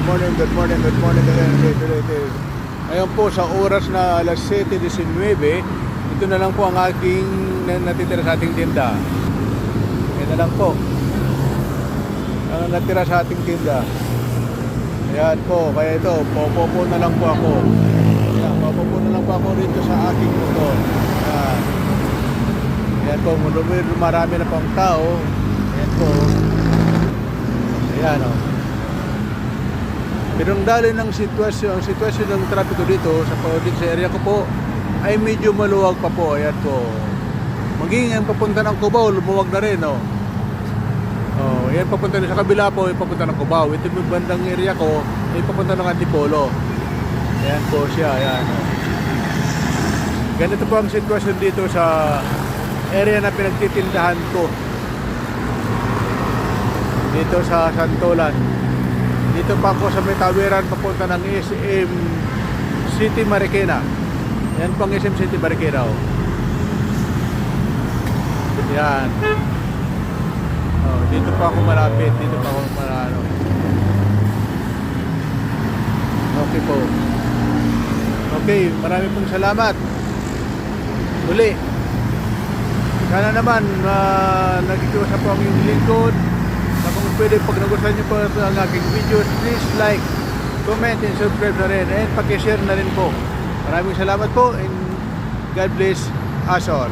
morning, good morning, good morning. Ngayon po sa oras na alas 7:19, ito na lang po ang aking natitira sa ating tinda. Yan na lang po ang natira sa ating tinda. Ayan po, kaya ito, popo na lang po ako. Ayan, popo na lang po ako dito sa aking motor. Ayan. Ayan po, marami na pong tao. Ayan po. Ayan o. Pero ang dali ng sitwasyon ng trapiko dito sa area ko po ay medyo maluwag pa po. Ayan po. Maging ang papunta ng Cubao, lumuwag na rin o. Oh, yan papunta sa kabila po, papunta ng Cubao. Ito yung bandang area ko, ay papunta ng Antipolo. Ayan po siya, ayan. Ganito po ang sitwasyon dito sa area na pinagtitindahan ko. Dito sa Santolan. Dito pa ako sa may tawiran papunta ng SM City Marikina. Yan po ang SM City Marikina. Oh. Yan. Oh, dito pa ako malapit, dito pa ako malano. Okay po. Okay, marami pong salamat. Uli. Sana naman nagkikiusap po ang inyong lingkod. Na kung pwede, pag nagustuhan nyo po ang aking videos, please like, comment, and subscribe na rin. And pakishare na rin po. Maraming salamat po and God bless us all.